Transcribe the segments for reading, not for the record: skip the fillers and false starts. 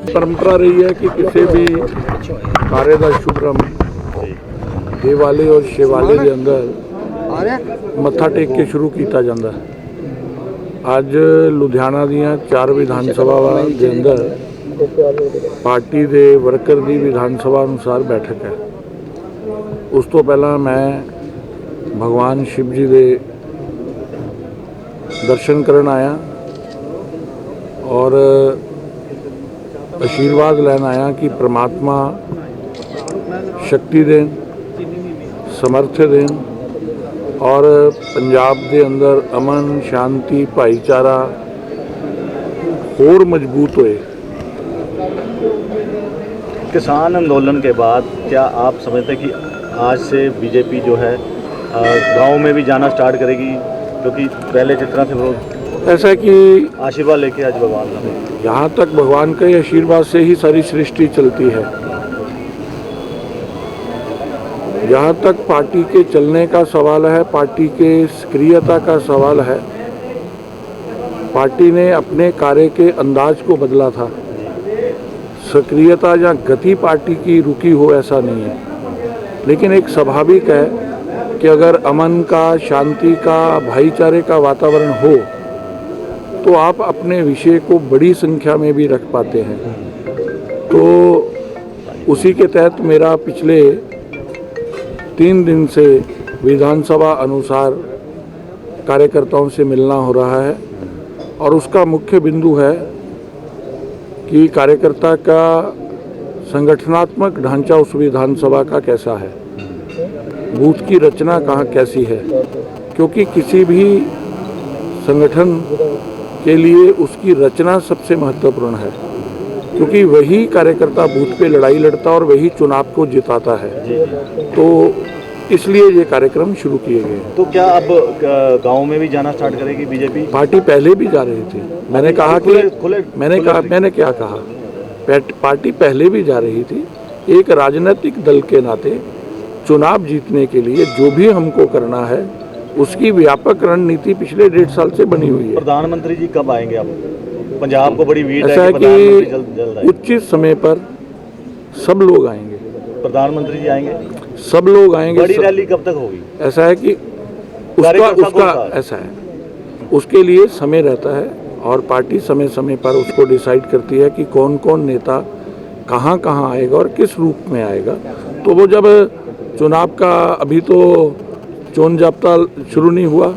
परंपरा रही है कि किसी भी कार्य का शुभारंभ देवाले और शिवाले के अंदर मत्था टेक के शुरू किया जाता है। ਅੱਜ ਲੁਧਿਆਣਾ ਦੀਆਂ 4 ਵਿਧਾਨ ਸਭਾਵਾਂ ਦੇ ਅੰਦਰ ਪਾਰਟੀ ਦੇ ਵਰਕਰ ਦੀ ਵਿਧਾਨ ਸਭਾ ਅਨੁਸਾਰ ਬੈਠਕ ਹੈ। ਉਸ ਤੋਂ ਪਹਿਲਾਂ ਮੈਂ ਭਗਵਾਨ शिव जी ਦੇ दर्शन ਕਰਨ ਆਇਆ और आशीर्वाद लैन आया कि परमात्मा शक्ति देन, समर्थ देन और पंजाब के अंदर अमन शांति भाईचारा और मजबूत होए। किसान आंदोलन के बाद क्या आप समझते हैं कि आज से बीजेपी जो है गांव में भी जाना स्टार्ट करेगी, क्योंकि पहले जिस तरह से वो ऐसा कि आशीर्वाद लेके आज भगवान का, यहाँ तक भगवान के आशीर्वाद से ही सारी सृष्टि चलती है। जहाँ तक पार्टी के चलने का सवाल है, पार्टी के सक्रियता का सवाल है, पार्टी ने अपने कार्य के अंदाज को बदला था। सक्रियता या गति पार्टी की रुकी हो ऐसा नहीं है, लेकिन एक स्वाभाविक है कि अगर अमन का, शांति का, भाईचारे का वातावरण हो तो आप अपने विषय को बड़ी संख्या में भी रख पाते हैं। तो उसी के तहत मेरा पिछले 3 दिन से विधानसभा अनुसार कार्यकर्ताओं से मिलना हो रहा है और उसका मुख्य बिंदु है कि कार्यकर्ता का संगठनात्मक ढांचा उस विधानसभा का कैसा है, बूथ की रचना कहाँ कैसी है, क्योंकि किसी भी संगठन के लिए उसकी रचना सबसे महत्वपूर्ण है, क्योंकि वही कार्यकर्ता बूथ पे लड़ाई लड़ता और वही चुनाव को जिताता है। तो इसलिए ये कार्यक्रम शुरू किए गए। तो क्या अब गांव में भी जाना स्टार्ट करेगी बीजेपी? पार्टी पहले भी जा रही थी। मैंने कहा कि मैंने क्या कहा, पार्टी पहले भी जा रही थी। एक राजनीतिक दल के नाते चुनाव जीतने के लिए जो भी हमको करना है उसकी व्यापक रणनीति पिछले 1.5 साल से बनी हुई है। प्रधानमंत्री जी कब आएंगे? अब पंजाब को बड़ी भीड़ ऐसा है कि जल्द उचित समय पर सब लोग आएंगे। प्रधानमंत्री जी आएंगे, सब लोग आएंगे। बड़ी रैली कब तक होगी? ऐसा है कि उसका ऐसा है, उसके लिए समय रहता है और पार्टी समय समय पर उसको डिसाइड करती है कि कौन कौन नेता कहाँ कहाँ आएगा और किस रूप में आएगा। तो वो जब चुनाव का, अभी तो चोन जाब्ता शुरू नहीं हुआ,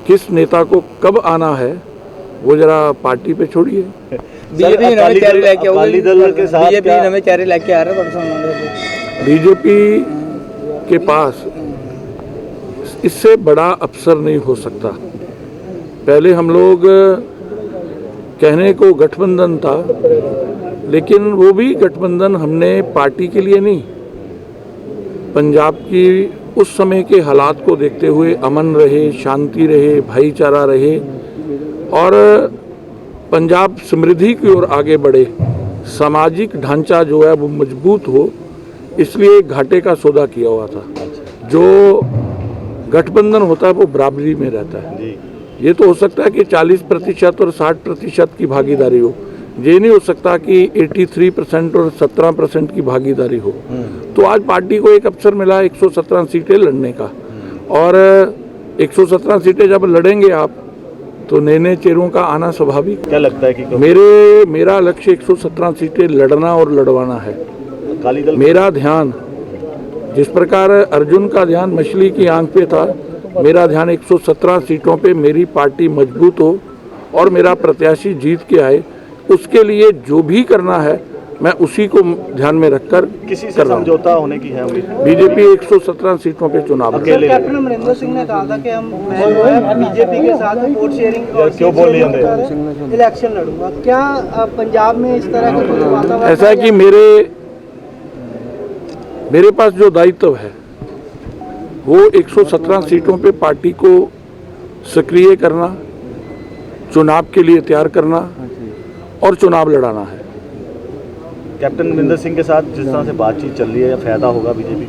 किस नेता को कब आना है वो जरा पार्टी पे छोड़िए। बीजेपी के पास इससे बड़ा अवसर नहीं हो सकता। पहले हम लोग कहने को गठबंधन था, लेकिन वो भी गठबंधन हमने पार्टी के लिए नहीं, पंजाब की उस समय के हालात को देखते हुए अमन रहे, शांति रहे, भाईचारा रहे और पंजाब समृद्धि की ओर आगे बढ़े, सामाजिक ढांचा जो है वो मजबूत हो, इसलिए घाटे का सौदा किया हुआ था। जो गठबंधन होता है वो बराबरी में रहता है। ये तो हो सकता है कि 40% और 60% की भागीदारी हो, ये नहीं हो सकता कि 83% और 17% की भागीदारी हो। तो आज पार्टी को एक अवसर मिला 117 सीटें लड़ने का, और 117 सीटें जब लड़ेंगे आप तो नए नए चेहरों का आना स्वाभाविक। क्या लगता है कि मेरा लक्ष्य 117 सीटें लड़ना और लड़वाना है। मेरा ध्यान, जिस प्रकार अर्जुन का ध्यान मछली की आंख पे था, मेरा ध्यान 117 सीटों पे मेरी पार्टी मजबूत हो और मेरा प्रत्याशी जीत के आए। उसके लिए जो भी करना है मैं उसी को ध्यान में रखकर किसी से समझौता होने की है उम्मीद। बीजेपी 117 सीटों पे चुनाव अकेले। कैप्टन अमरिंदर सिंह ने कहा था कि हम बीजेपी के साथ वोट शेयरिंग और क्यों बोल रहे इलेक्शन लड़ूंगा। क्या पंजाब में इस तरह का कुछ वातावरण? ऐसा है कि मेरे पास जो दायित्व है वो 117 सीटों पे पार्टी को सक्रिय करना, चुनाव के लिए तैयार करना और चुनाव लड़ाना है। कैप्टन अमरिंदर सिंह के साथ जिस तरह से बातचीत चल रही है, फायदा होगा बीजेपी?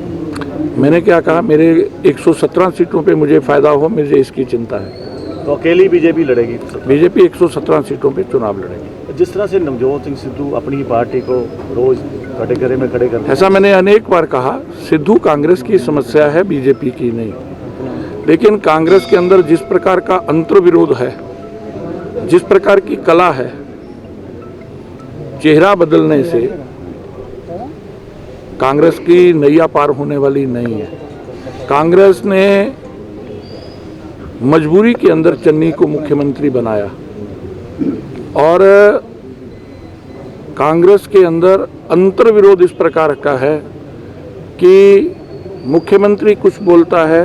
मैंने क्या कहा, मेरे 117 सीटों पे मुझे फायदा हो, मुझे इसकी चिंता है। तो अकेली बीजेपी लड़ेगी? बीजेपी 117 सीटों पे चुनाव लड़ेगी। जिस तरह से नवजोत सिंह सिद्धू अपनी पार्टी को रोज कटघरे में खड़े करते हैं, ऐसा मैंने अनेक बार कहा, सिद्धू कांग्रेस की समस्या है, बीजेपी की नहीं। लेकिन कांग्रेस के अंदर जिस प्रकार का अंतर्विरोध है, जिस प्रकार की कला है, चेहरा बदलने से कांग्रेस की नैया पार होने वाली नहीं है। कांग्रेस ने मजबूरी के अंदर चन्नी को मुख्यमंत्री बनाया और कांग्रेस के अंदर अंतर्विरोध इस प्रकार का है कि मुख्यमंत्री कुछ बोलता है,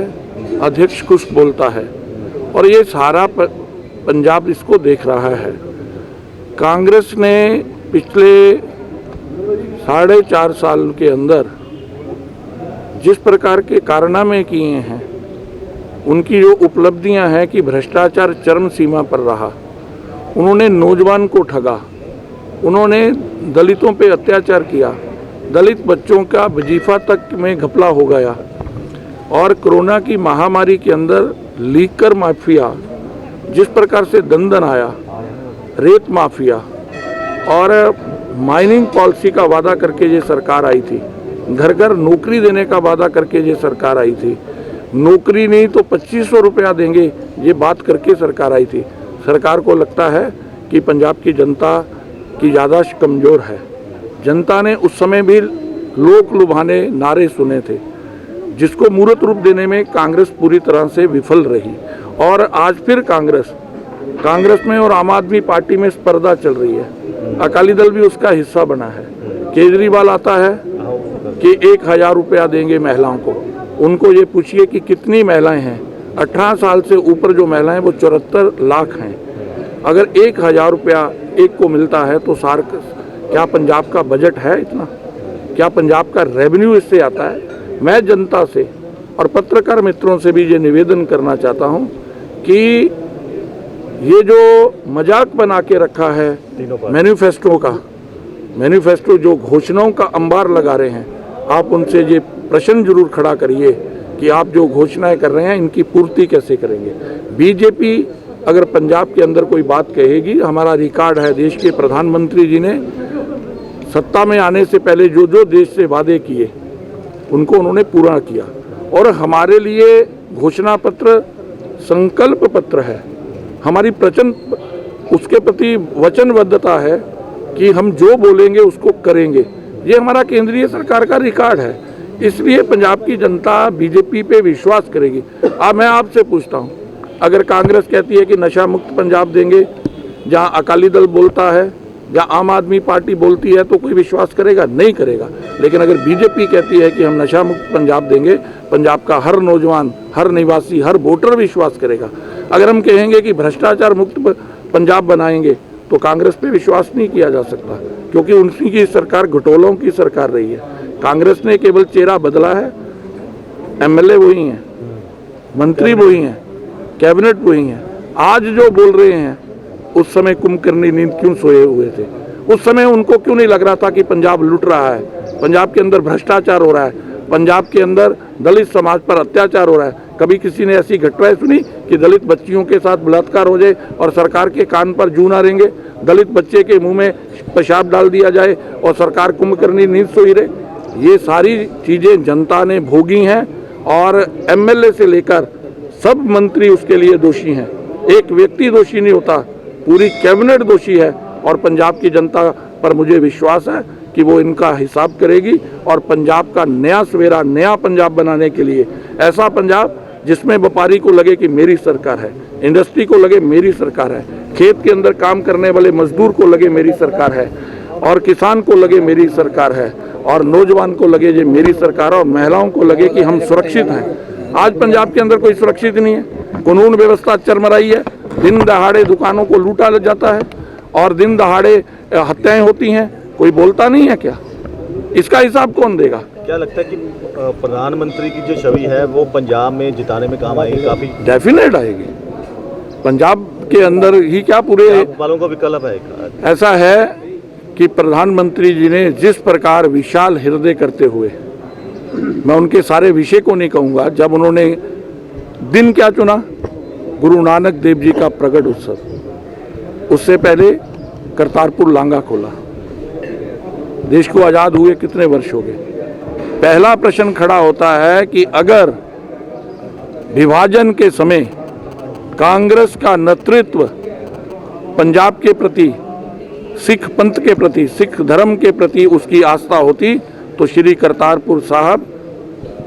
अध्यक्ष कुछ बोलता है और ये सारा पंजाब इसको देख रहा है। कांग्रेस ने पिछले 4.5 साल के अंदर जिस प्रकार के कारनामे किए हैं, उनकी जो उपलब्धियां हैं कि भ्रष्टाचार चरम सीमा पर रहा, उन्होंने नौजवान को ठगा, उन्होंने दलितों पे अत्याचार किया, दलित बच्चों का वजीफा तक में घपला हो गया और कोरोना की महामारी के अंदर लीकर माफिया जिस प्रकार से दंदन आया, रेत माफिया और माइनिंग पॉलिसी का वादा करके ये सरकार आई थी, घर घर नौकरी देने का वादा करके ये सरकार आई थी, नौकरी नहीं तो 2500 रुपया देंगे ये बात करके सरकार आई थी। सरकार को लगता है कि पंजाब की जनता की याददाश्त कमज़ोर है। जनता ने उस समय भी लोक लुभाने नारे सुने थे, जिसको मूर्त रूप देने में कांग्रेस पूरी तरह से विफल रही और आज फिर कांग्रेस में और आम आदमी पार्टी में स्पर्धा चल रही है। अकाली दल भी उसका हिस्सा बना है। केजरीवाल आता है कि 1000 रुपया देंगे महिलाओं को। उनको ये पूछिए कि कितनी महिलाएं हैं। 18 साल से ऊपर जो महिलाएं वो 74 लाख हैं। अगर 1000 रुपया एक को मिलता है तो क्या पंजाब का बजट है इतना? क्या पंजाब का रेवेन्यू इससे आता है? मैं जनता से और पत्रकार मित्रों से भी ये निवेदन करना चाहता हूँ कि ये जो मजाक बना के रखा है मैनिफेस्टो जो घोषणाओं का अंबार लगा रहे हैं, आप उनसे ये प्रश्न जरूर खड़ा करिए कि आप जो घोषणाएं कर रहे हैं इनकी पूर्ति कैसे करेंगे। बीजेपी अगर पंजाब के अंदर कोई बात कहेगी, हमारा रिकॉर्ड है, देश के प्रधानमंत्री जी ने सत्ता में आने से पहले जो जो देश से वादे किए उनको उन्होंने पूरा किया और हमारे लिए घोषणा पत्र संकल्प पत्र है। हमारी उसके प्रति वचनबद्धता है कि हम जो बोलेंगे उसको करेंगे। ये हमारा केंद्रीय सरकार का रिकॉर्ड है, इसलिए पंजाब की जनता बीजेपी पे विश्वास करेगी। अब मैं आपसे पूछता हूँ, अगर कांग्रेस कहती है कि नशा मुक्त पंजाब देंगे, जहाँ अकाली दल बोलता है, जहाँ आम आदमी पार्टी बोलती है, तो कोई विश्वास करेगा? नहीं करेगा। लेकिन अगर बीजेपी कहती है कि हम नशा मुक्त पंजाब देंगे, पंजाब का हर नौजवान, हर निवासी, हर वोटर विश्वास करेगा। अगर हम कहेंगे कि भ्रष्टाचार मुक्त पंजाब बनाएंगे तो कांग्रेस पे विश्वास नहीं किया जा सकता, क्योंकि उनकी की सरकार घटोलों की सरकार रही है। कांग्रेस ने केवल चेहरा बदला है, एमएलए वही हैं, मंत्री वही हैं, कैबिनेट वही हैं। आज जो बोल रहे हैं उस समय कुंभकर्णी नींद क्यों सोए हुए थे? उस समय उनको क्यों नहीं लग रहा था कि पंजाब लूट रहा है, पंजाब के अंदर भ्रष्टाचार हो रहा है, पंजाब के अंदर दलित समाज पर अत्याचार हो रहा है? कभी किसी ने ऐसी घटनाएं सुनी कि दलित बच्चियों के साथ बलात्कार हो जाए और सरकार के कान पर जू ना रेंगे, दलित बच्चे के मुंह में पेशाब डाल दिया जाए और सरकार कुंभकर्णी नींद सोई रहे? ये सारी चीज़ें जनता ने भोगी हैं और एमएलए से लेकर सब मंत्री उसके लिए दोषी हैं। एक व्यक्ति दोषी नहीं होता, पूरी कैबिनेट दोषी है और पंजाब की जनता पर मुझे विश्वास है कि वो इनका हिसाब करेगी और पंजाब का नया सवेरा, नया पंजाब बनाने के लिए, ऐसा पंजाब जिसमें व्यापारी को लगे कि मेरी सरकार है, इंडस्ट्री को लगे मेरी सरकार है, खेत के अंदर काम करने वाले मजदूर को लगे मेरी सरकार है और किसान को लगे मेरी सरकार है और नौजवान को लगे ये मेरी सरकार है और महिलाओं को लगे कि हम सुरक्षित हैं। आज पंजाब के अंदर कोई सुरक्षित नहीं है, कानून व्यवस्था चरमराई है, दिन दहाड़े दुकानों को लूटा जाता है और दिन दहाड़े हत्याएं होती हैं। कोई बोलता नहीं है क्या? इसका हिसाब कौन देगा? क्या लगता है कि प्रधानमंत्री की जो छवि है वो पंजाब में जिताने में काम आएगी? काफी डेफिनेट आएगी। पंजाब के अंदर ही क्या पूरे वालों का विकल्प है? ऐसा है कि प्रधानमंत्री जी ने जिस प्रकार विशाल हृदय करते हुए, मैं उनके सारे विषय को नहीं कहूँगा, जब उन्होंने दिन क्या चुना, गुरु नानक देव जी का प्रकट उत्सव, उससे पहले करतारपुर लांगा खोला। देश को आज़ाद हुए कितने वर्ष हो गए? पहला प्रश्न खड़ा होता है कि अगर विभाजन के समय कांग्रेस का नेतृत्व पंजाब के प्रति, सिख पंथ के प्रति, सिख धर्म के प्रति उसकी आस्था होती तो श्री करतारपुर साहब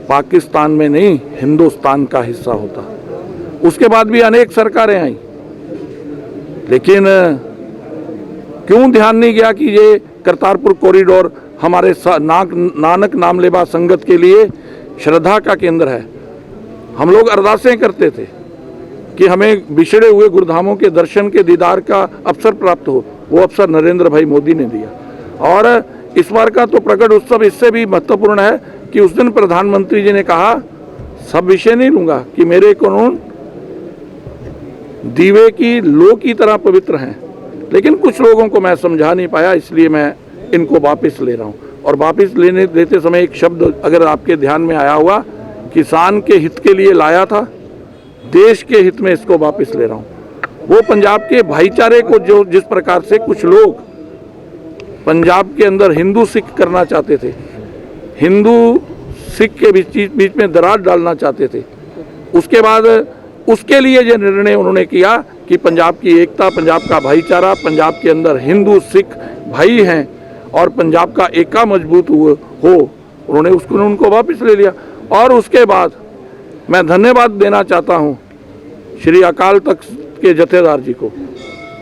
पाकिस्तान में नहीं हिंदुस्तान का हिस्सा होता। उसके बाद भी अनेक सरकारें आई, लेकिन क्यों ध्यान नहीं गया कि ये करतारपुर कॉरिडोर हमारे नानक नामलेवा संगत के लिए श्रद्धा का केंद्र है। हम लोग अरदासें करते थे कि हमें बिछड़े हुए गुरुधामों के दर्शन के दीदार का अवसर प्राप्त हो। वो अवसर नरेंद्र भाई मोदी ने दिया। और इस बार का तो प्रकट उत्सव इससे भी महत्वपूर्ण है कि उस दिन प्रधानमंत्री जी ने कहा, सब विषय नहीं लूंगा, कि मेरे कानून दीवे की लो की तरह पवित्र हैं, लेकिन कुछ लोगों को मैं समझा नहीं पाया, इसलिए मैं इनको वापस ले रहा हूं। और वापस लेते समय एक शब्द अगर आपके ध्यान में आया हुआ, किसान के हित के लिए लाया था, देश के हित में इसको वापस ले रहा हूं। वो पंजाब के भाईचारे को जो जिस प्रकार से कुछ लोग पंजाब के अंदर हिंदू सिख करना चाहते थे, हिंदू सिख के बीच में दरार डालना चाहते थे, उसके बाद उसके लिए ये निर्णय उन्होंने किया कि पंजाब की एकता, पंजाब का भाईचारा, पंजाब के अंदर हिंदू सिख भाई हैं और पंजाब का एका मजबूत हो, उन्होंने उनको वापस ले लिया। और उसके बाद मैं धन्यवाद देना चाहता हूं श्री अकाल तख्त के जथेदार जी को।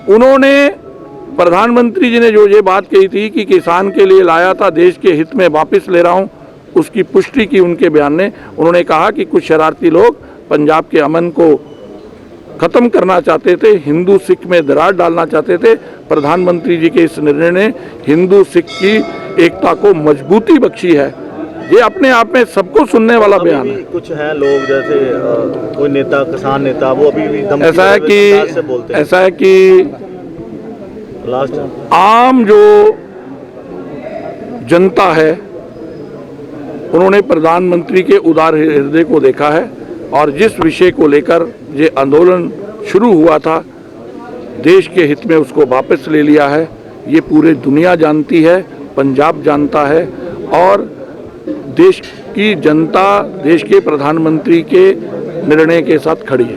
उन्होंने, प्रधानमंत्री जी ने जो ये बात कही थी कि किसान के लिए लाया था, देश के हित में वापस ले रहा हूं, उसकी पुष्टि की उनके बयान ने। उन्होंने कहा कि कुछ शरारती लोग पंजाब के अमन को खत्म करना चाहते थे, हिंदू सिख में दरार डालना चाहते थे। प्रधानमंत्री जी के इस निर्णय ने हिंदू सिख की एकता को मजबूती बख्शी है। ये अपने आप में सबको सुनने वाला बयान है। कुछ हैं लोग जैसे कोई नेता, किसान नेता, वो अभी भी ऐसा है कि लास्ट आम जो जनता है उन्होंने प्रधानमंत्री के उदार हृदय को देखा है और जिस विषय को लेकर ये आंदोलन शुरू हुआ था, देश के हित में उसको वापस ले लिया है। ये पूरी दुनिया जानती है, पंजाब जानता है और देश की जनता देश के प्रधानमंत्री के निर्णय के साथ खड़ी है।